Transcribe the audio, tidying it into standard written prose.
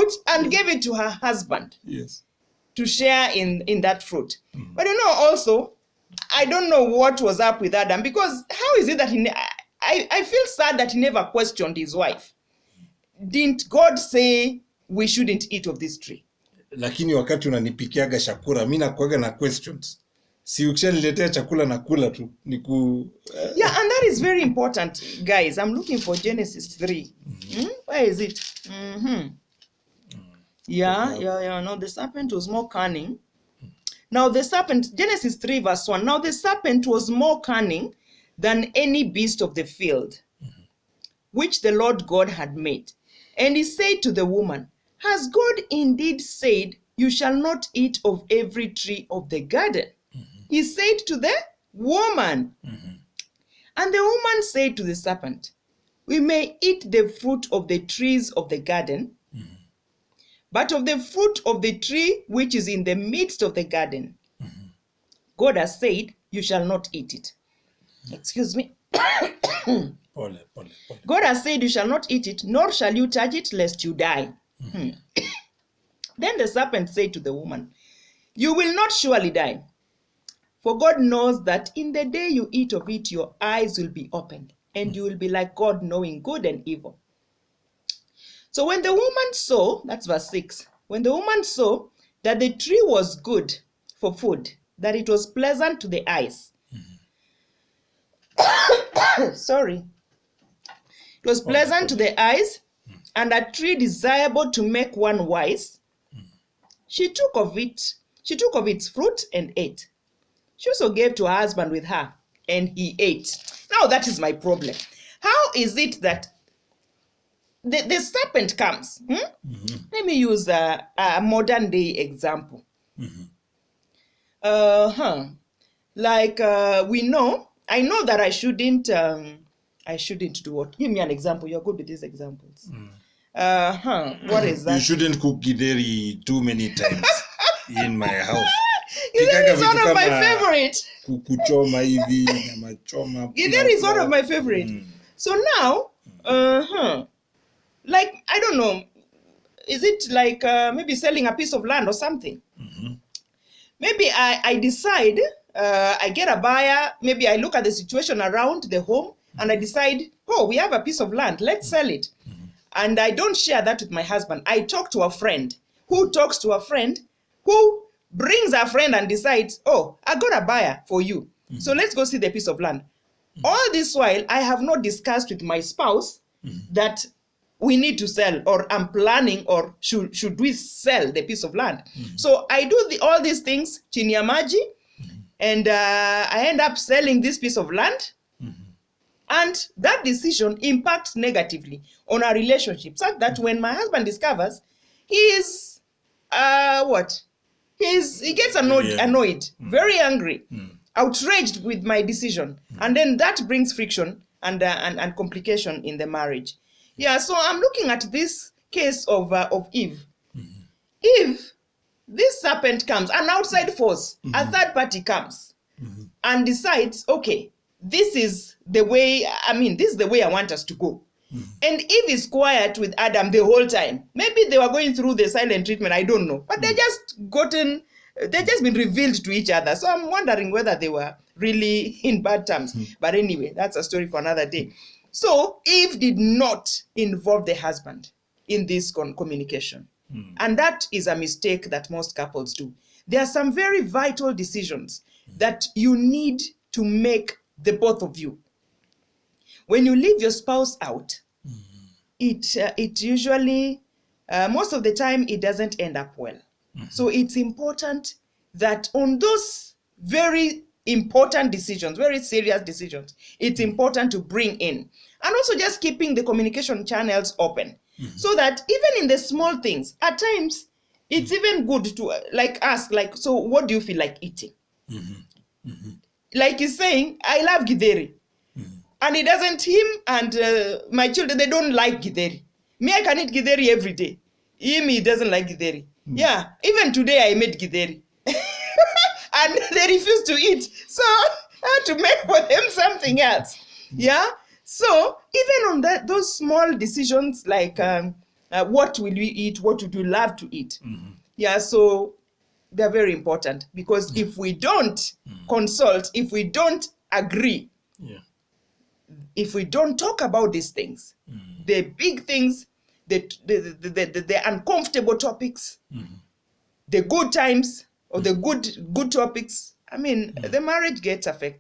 out and gave it to her husband. Yes. To share in that fruit. But also, I don't know what was up with Adam, because how is it that I feel sad that he never questioned his wife. Didn't God say we shouldn't eat of this tree? Lakini wakati unanipikiaga chakula, mimi nakuaga na questions. Si ukishaniletea chakula nakula tu. Yeah, and that is very important, guys. I'm looking for Genesis 3. Where is it? Yeah. No, the serpent was more cunning. Now the serpent, Genesis 3 verse 1. Now the serpent was more cunning than any beast of the field, which the Lord God had made. And he said to the woman, has God indeed said, you shall not eat of every tree of the garden? He said to the woman. And the woman said to the serpent, we may eat the fruit of the trees of the garden, but of the fruit of the tree which is in the midst of the garden, God has said, you shall not eat it. Excuse me. God has said, you shall not eat it, nor shall you touch it, lest you die. Then the serpent said to the woman, you will not surely die. For God knows that in the day you eat of it, your eyes will be opened, and you will be like God, knowing good and evil. So when the woman saw, that's verse 6, when the woman saw that the tree was good for food, that it was pleasant to the eyes. Sorry. It was pleasant to the eyes, and a tree desirable to make one wise. She took of its fruit and ate. She also gave to her husband with her, and he ate. Now that is my problem. How is it that the serpent comes? Let me use a modern day example. I know that I shouldn't do what? Give me an example. You're good with these examples. What is that? You shouldn't cook githeri too many times in my house. Githeri is one of my favorite. Kukuchoma hivi, nyama choma. Githeri is one of my favorite. So now, like, I don't know, is it like maybe selling a piece of land or something? Maybe I decide, I get a buyer, maybe I look at the situation around the home, and I decide, oh, we have a piece of land, let's sell it. And I don't share that with my husband. I talk to a friend who talks to a friend who brings a friend and decides, oh, I got a buyer for you. So let's go see the piece of land. All this while, I have not discussed with my spouse that we need to sell, or I'm planning, or should we sell the piece of land. So I do all these things, chini ya maji, and I end up selling this piece of land. And that decision impacts negatively on our relationship, such that when my husband discovers, he is, he gets annoyed, very angry, outraged with my decision. And then that brings friction and complication in the marriage. Yeah, so I'm looking at this case of Eve. If this serpent comes, an outside force, a third party comes and decides, okay, this is the way I want us to go. And Eve is quiet with Adam the whole time. Maybe they were going through the silent treatment, I don't know. But they've just been revealed to each other. So I'm wondering whether they were really in bad terms. But anyway, that's a story for another day. So Eve did not involve the husband in this communication. And that is a mistake that most couples do. There are some very vital decisions that you need to make, the both of you. When you leave your spouse out, it usually, most of the time, it doesn't end up well. So it's important that on those very important decisions, very serious decisions, it's important to bring in. And also just keeping the communication channels open. So that even in the small things, at times, it's even good to ask, so what do you feel like eating? Like he's saying, I love githeri. And it doesn't, him and my children, they don't like githeri. Me, I can eat githeri every day. He doesn't like githeri. Yeah, even today I made githeri. And they refuse to eat. So I had to make for them something else. Yeah? So even on those small decisions, like What will we eat? What would you love to eat? Yeah, so they're very important, because if we don't consult, if we don't agree, if we don't talk about these things, the big things, the uncomfortable topics, the good times, or the good topics, I mean, the marriage gets affected.